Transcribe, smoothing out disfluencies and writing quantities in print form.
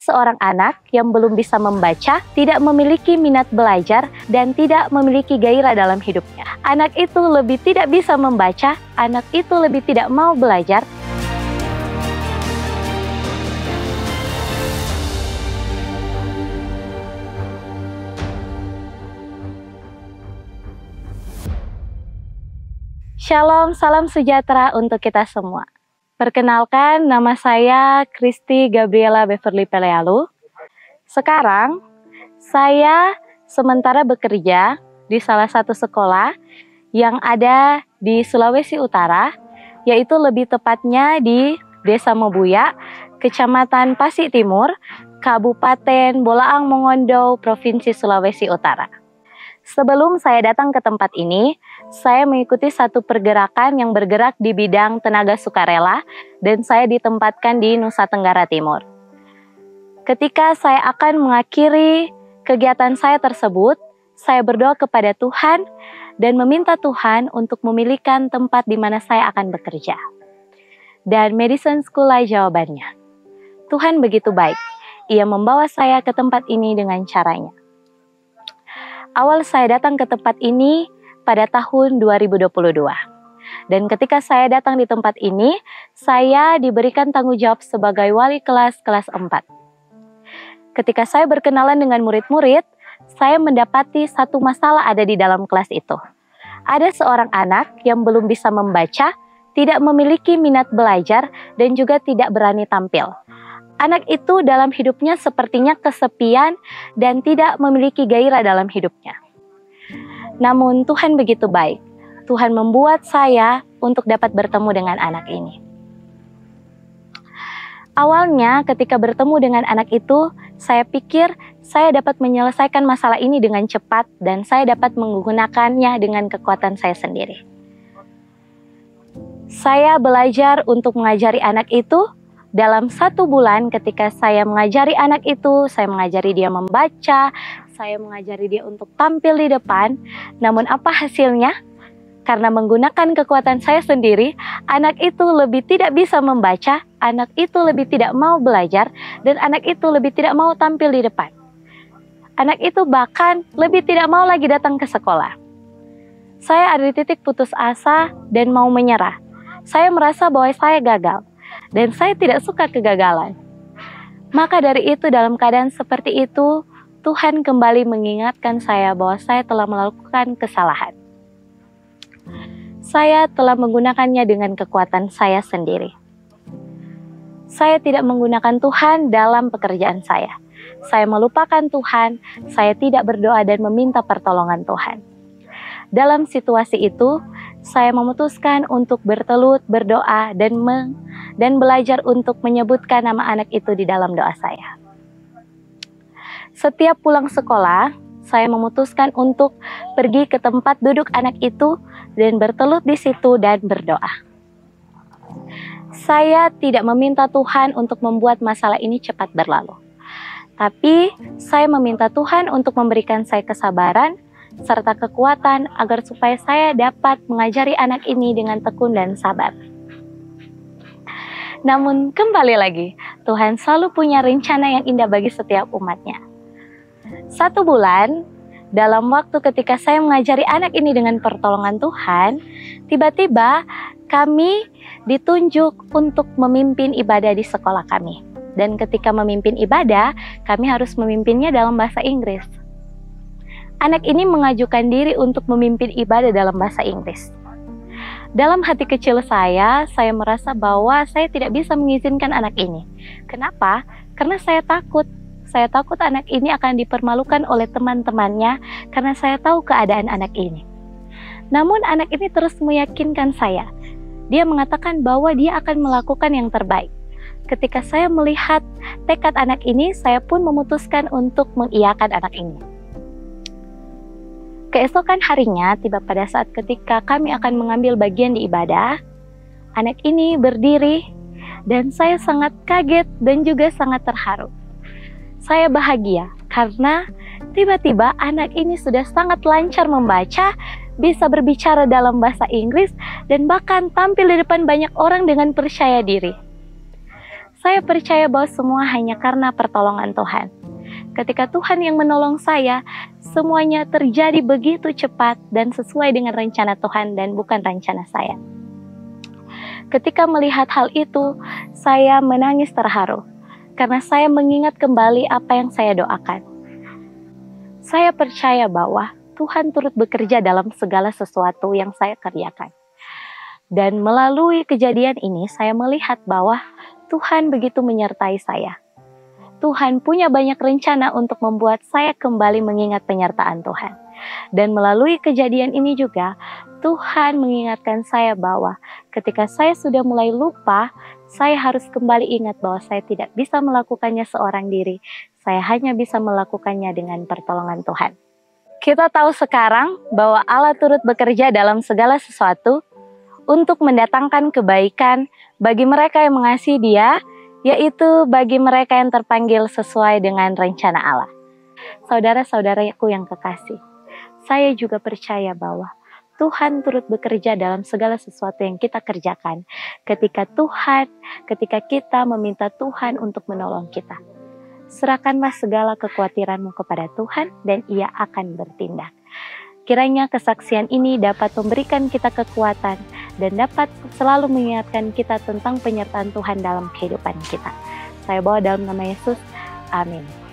seorang anak yang belum bisa membaca, tidak memiliki minat belajar, dan tidak memiliki gairah dalam hidupnya. Anak itu lebih tidak bisa membaca, anak itu lebih tidak mau belajar. Shalom, salam sejahtera untuk kita semua. Perkenalkan, nama saya Kristi Gabriela Beverly Pelealu. Sekarang, saya sementara bekerja di salah satu sekolah yang ada di Sulawesi Utara, yaitu lebih tepatnya di Desa Mebuya, Kecamatan Pasik Timur, Kabupaten Bolaang Mongondo, Provinsi Sulawesi Utara. Sebelum saya datang ke tempat ini, saya mengikuti satu pergerakan yang bergerak di bidang tenaga sukarela dan saya ditempatkan di Nusa Tenggara Timur. Ketika saya akan mengakhiri kegiatan saya tersebut, saya berdoa kepada Tuhan dan meminta Tuhan untuk memilihkan tempat di mana saya akan bekerja. Dan Madison School lah jawabannya. Tuhan begitu baik, Ia membawa saya ke tempat ini dengan caranya. Awal saya datang ke tempat ini pada tahun 2022. Dan ketika saya datang di tempat ini, saya diberikan tanggung jawab sebagai wali kelas 4. Ketika saya berkenalan dengan murid-murid, saya mendapati satu masalah ada di dalam kelas itu. Ada seorang anak yang belum bisa membaca, tidak memiliki minat belajar, dan juga tidak berani tampil. Anak itu dalam hidupnya sepertinya kesepian dan tidak memiliki gairah dalam hidupnya. Namun Tuhan begitu baik. Tuhan membuat saya untuk dapat bertemu dengan anak ini. Awalnya ketika bertemu dengan anak itu, saya pikir saya dapat menyelesaikan masalah ini dengan cepat dan saya dapat menggunakannya dengan kekuatan saya sendiri. Saya belajar untuk mengajari anak itu. Dalam 1 bulan ketika saya mengajari anak itu, saya mengajari dia membaca, saya mengajari dia untuk tampil di depan. Namun apa hasilnya? Karena menggunakan kekuatan saya sendiri, anak itu lebih tidak bisa membaca, anak itu lebih tidak mau belajar, dan anak itu lebih tidak mau tampil di depan. Anak itu bahkan lebih tidak mau lagi datang ke sekolah. Saya ada di titik putus asa dan mau menyerah. Saya merasa bahwa saya gagal. Dan saya tidak suka kegagalan. Maka dari itu, dalam keadaan seperti itu, Tuhan kembali mengingatkan saya bahwa saya telah melakukan kesalahan. Saya telah menggunakannya dengan kekuatan saya sendiri. Saya tidak menggunakan Tuhan dalam pekerjaan saya. Saya melupakan Tuhan, saya tidak berdoa dan meminta pertolongan Tuhan. Dalam situasi itu, saya memutuskan untuk bertelut, berdoa, dan belajar untuk menyebutkan nama anak itu di dalam doa saya. Setiap pulang sekolah, saya memutuskan untuk pergi ke tempat duduk anak itu dan bertelut di situ dan berdoa. Saya tidak meminta Tuhan untuk membuat masalah ini cepat berlalu. Tapi saya meminta Tuhan untuk memberikan saya kesabaran serta kekuatan agar supaya saya dapat mengajari anak ini dengan tekun dan sabar. Namun kembali lagi, Tuhan selalu punya rencana yang indah bagi setiap umatnya. 1 bulan, dalam waktu ketika saya mengajari anak ini dengan pertolongan Tuhan, tiba-tiba kami ditunjuk untuk memimpin ibadah di sekolah kami. Dan ketika memimpin ibadah, kami harus memimpinnya dalam bahasa Inggris. Anak ini mengajukan diri untuk memimpin ibadah dalam bahasa Inggris. Dalam hati kecil saya merasa bahwa saya tidak bisa mengizinkan anak ini. Kenapa? Karena saya takut. Saya takut anak ini akan dipermalukan oleh teman-temannya karena saya tahu keadaan anak ini. Namun anak ini terus meyakinkan saya. Dia mengatakan bahwa dia akan melakukan yang terbaik. Ketika saya melihat tekad anak ini, saya pun memutuskan untuk mengiyakan anak ini. Keesokan harinya, tiba pada saat ketika kami akan mengambil bagian di ibadah, anak ini berdiri dan saya sangat kaget dan juga sangat terharu. Saya bahagia karena tiba-tiba anak ini sudah sangat lancar membaca, bisa berbicara dalam bahasa Inggris, dan bahkan tampil di depan banyak orang dengan percaya diri. Saya percaya bahwa semua hanya karena pertolongan Tuhan. Ketika Tuhan yang menolong saya, semuanya terjadi begitu cepat dan sesuai dengan rencana Tuhan dan bukan rencana saya. Ketika melihat hal itu, saya menangis terharu karena saya mengingat kembali apa yang saya doakan. Saya percaya bahwa Tuhan turut bekerja dalam segala sesuatu yang saya kerjakan. Dan melalui kejadian ini, saya melihat bahwa Tuhan begitu menyertai saya. Tuhan punya banyak rencana untuk membuat saya kembali mengingat penyertaan Tuhan. Dan melalui kejadian ini juga, Tuhan mengingatkan saya bahwa ketika saya sudah mulai lupa, saya harus kembali ingat bahwa saya tidak bisa melakukannya seorang diri. Saya hanya bisa melakukannya dengan pertolongan Tuhan. Kita tahu sekarang bahwa Allah turut bekerja dalam segala sesuatu untuk mendatangkan kebaikan bagi mereka yang mengasihi Dia, yaitu bagi mereka yang terpanggil sesuai dengan rencana Allah. Saudara-saudaraku yang kekasih, saya juga percaya bahwa Tuhan turut bekerja dalam segala sesuatu yang kita kerjakan ketika kita meminta Tuhan untuk menolong kita. Serahkanlah segala kekhawatiranmu kepada Tuhan dan Ia akan bertindak. Kiranya kesaksian ini dapat memberikan kita kekuatan dan dapat selalu mengingatkan kita tentang penyertaan Tuhan dalam kehidupan kita. Saya bawa dalam nama Yesus. Amin.